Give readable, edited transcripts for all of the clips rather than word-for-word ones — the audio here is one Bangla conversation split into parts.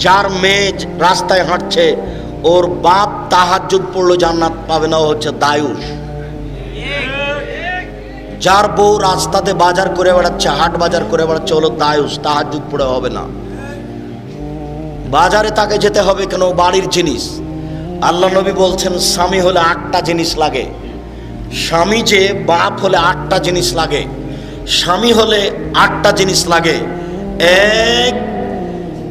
যার মেয়ে রাস্তায় হাঁটছে, ওর বাপ তাহাজ্জুদ পড়লো জান্নাত পাবে না, ও হচ্ছে দায়ুস। যার বউ রাস্তাতে বাজার করে বেড়াচ্ছে, হাট বাজার করে বেড়াচ্ছে, হলো দায়ুস, তাহাজ্জুদ পড়ে হবে না। বাজারে তাকে যেতে হবে কেন? বাড়ির জিনিস। আল্লাহ নবী বলছেন স্বামী হলে 8টা জিনিস লাগে। স্বামী যে বাপ হলে 8টা জিনিস লাগে। স্বামী হলে 8টা জিনিস লাগে। এক,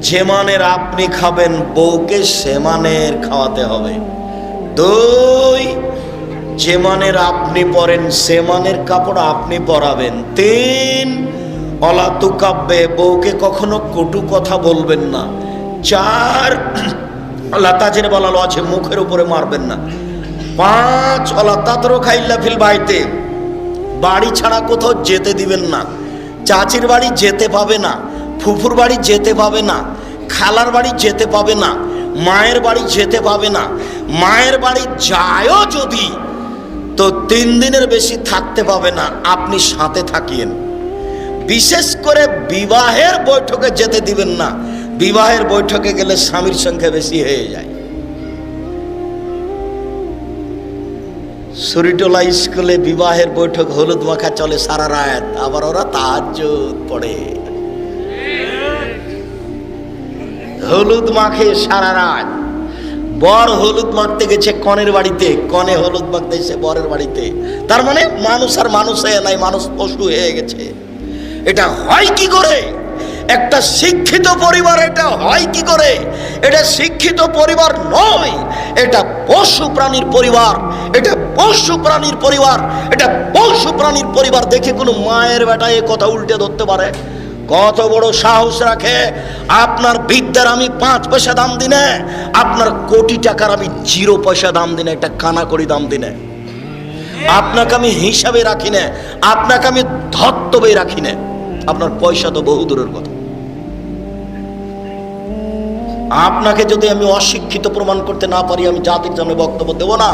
যে মানের আপনি খাবেন বউকে সে মানের খাওয়াতে হবে। 2, যে মানের আপনি পরেন সে মানের কাপড় আপনি পরাবেন। 3, অলাতু কাব্যে, বউকে কখনো কটু কথা বলবেন না। 4, আল্লাহ তাজির বলালো আছে মুখের উপরে মারবেন না। 5, আল্লাহ তাতরো খাইল্লা ফিল বাইতে, বাড়ি ছাড়া কোথাও যেতে দিবেন না। চাচির বাড়ি যেতে পাবে না, ফুফুর বাড়ি যেতে পাবে না, খালার বাড়ি যেতে পাবে না, মায়ের বাড়ি যেতে পাবে না। মায়ের বাড়ি যায়ও যদি তো 3 দিনের বেশি থাকতে পাবে না, আপনি সাথে থাকিয়েন। বিশেষ করে বিবাহের বৈঠকে যেতে দিবেন না, বিবাহের বৈঠকে গেলে স্বামীর সংখ্যা বেশি হয়ে যায়। সুরিটোলা স্কুলে বিবাহের বৈঠক হলুদ মাখা চলে সারা রাত, আবার ওরা তাহাজ্জুদ পড়ে, হলুদ মাখে সারা রাত। বর হলুদ মাখতে গেছে কনের বাড়িতে, কনে হলুদ মাখতে এসে বরের বাড়িতে। তার মানে মানুষ আর মানুষ হয়ে নাই, মানুষ পশু হয়ে গেছে। এটা হয় কি করে? একটা শিক্ষিত পরিবার এটা হয় কি করে? এটা শিক্ষিত পরিবার নয়, এটা পশু প্রাণীর পরিবার। এটা পশু প্রাণীর পরিবার, এটা পশু প্রাণীর পরিবার। দেখে কোনো মায়ের বেটা এ কথা উল্টে ধরতে পারে? কত বড় সাহস রাখে! আপনার বিদ্যার আমি 5 পয়সা দাম দিনে, আপনার কোটি টাকার আমি 0 পয়সা দাম দিনে, একটা কানা করি দাম দিনে। আপনাকে আমি হিসাবে রাখি না, আপনাকে আমি ধর্তব্যে রাখি না। আপনার পয়সা তো বহু দূরের কথা। আপনাকে যদি আমি অশিক্ষিত প্রমাণ করতে না পারি, আমি জাতির জন্য বক্তব্য দেব না।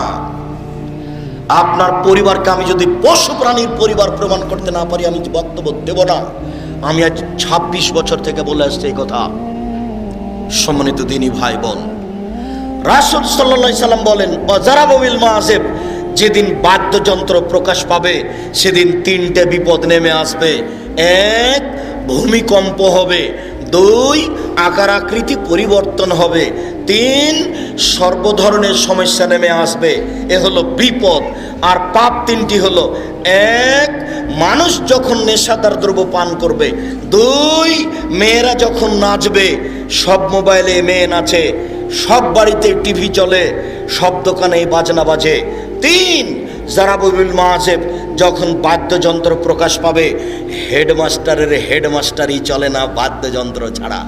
আপনার পরিবারকে আমি যদি পশু প্রাণীর পরিবার প্রমাণ করতে না পারি, আমি বক্তব্য দেব না। আমি আজ 26 বছর থেকে বলে আসছি এই কথা। সম্মানিত দিনী ভাই বোন, রাসূল সাল্লাল্লাহু আলাইহি সাল্লাম বলেন, ওয়াজারাবু বিল মাযিব, যেদিন বাদ্যযন্ত্র প্রকাশ পাবে সেদিন 3টে বিপদ নেমে আসবে। 1, ভূমিকম্প হবে। 2, আকার আকৃতি পরিবর্তন হবে। 3, সর্বধরনের সমস্যা নেমে আসবে। এ হলো বিপদ। আর পাপ 3টি হলো: 1, মানুষ যখন নেশাদার দ্রব্য পান করবে। 2, মেয়েরা যখন নাচবে, সব মোবাইলে মেয়ে নাচে, সব বাড়িতে টিভি চলে, সব দোকানে বাজনা বাজে। 3, জারাবু বিল মাযিব, যখন বাদ্যযন্ত্র প্রকাশ পাবে, হেডমাস্টারের হেডমাস্টারই চলে না বাদ্যযন্ত্র ছাড়া।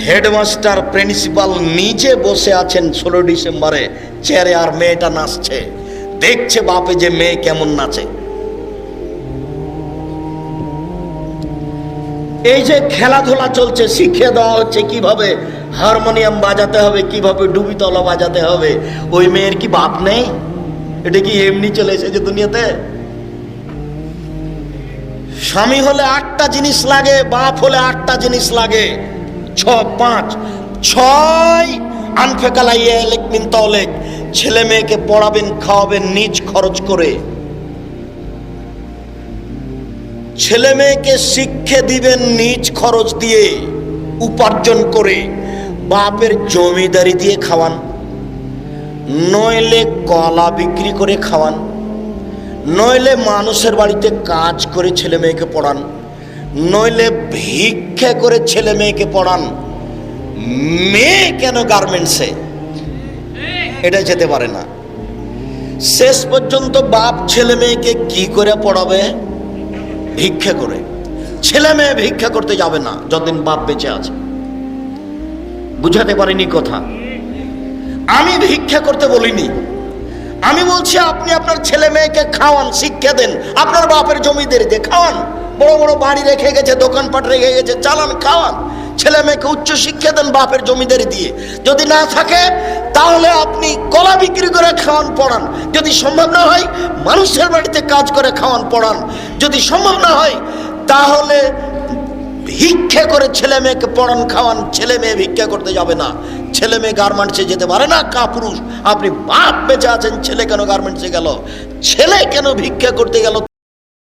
হেডমাস্টার প্রিন্সিপাল নিজে বসে আছেন 16 ডিসেম্বরে চেয়ারে, আর মেয়েটা নাচছে, দেখছে বাপে যে মেয়ে কেমন নাচে। এই যে খেলাধুলা চলছে, শিখিয়ে দেওয়া হচ্ছে কিভাবে হারমোনিয়াম বাজাতে হবে, কিভাবে ডুবিতলা বাজাতে হবে। ওই মেয়ের কি বাপ নেই? এটা কি এমনি চলে এসেছে দুনিয়াতে? স্বামী হলে 8টা জিনিস লাগে, বাপ হলে 8টা জিনিস লাগে। 6 আনফেকালাইয়া লিকমিন তলেক, ছেলে মেয়েকে পড়াবেন, খাওয়াবেন নিজ খরচ করে। ছেলে মেয়েকে শিক্ষা দিবেন নিজ খরচ দিয়ে, উপার্জন করে। বাপের জমিদারি দিয়ে খাওয়ান, নইলে কলা বিক্রি করে খাওয়ান, নইলে মানুষের বাড়িতে কাজ করে ছেলে মেয়েকে পড়ান, নইলে ভিক্ষা করে ছেলে মেয়েকে পড়ান। মেয়ে কেন গার্মেন্টসে? এটা যেতে পারে না। শেষ পর্যন্ত বাপ ছেলে মেয়েকে কি করে পড়াবে? ভিক্ষা করে। ছেলে মেয়ে ভিক্ষা করতে যাবে না যতদিন বাপ বেঁচে আছে। বুঝাতে পারিনি কথা? আমি ভিক্ষা করতে বলিনি, আমি বলছি আপনি আপনার ছেলে মেয়েকে খাওয়ান, শিক্ষা দেন। আপনার বাপের জমিদারি দিয়ে খাওয়ান, বড় বড় বাড়ি রেখে গেছে, দোকানপাট রেখে গেছে, চালান, খাওয়ান। ছেলে মেয়েকে উচ্চ শিক্ষা দেন বাপের জমিদারি দিয়ে। যদি না থাকে তাহলে আপনি কলা বিক্রি করে খাওয়ান, পড়ান। যদি সম্ভব না হয় মানুষের বাড়িতে কাজ করে খাওয়ান, পড়ান। যদি সম্ভব না হয় তাহলে ভিক্ষা করে ছেলে মেয়েকে পড়ান খাওয়ান, ছেলে মেয়ে ভিক্ষা করতে যাবে না, ছেলে মেয়ে গার্মেন্টসে যেতে পারে না, কাপুরুষ। আপনি বাপ বেঁচে আছেন, ছেলে কেন গার্মেন্টসে গেল, ছেলে কেন ভিক্ষা করতে গেল?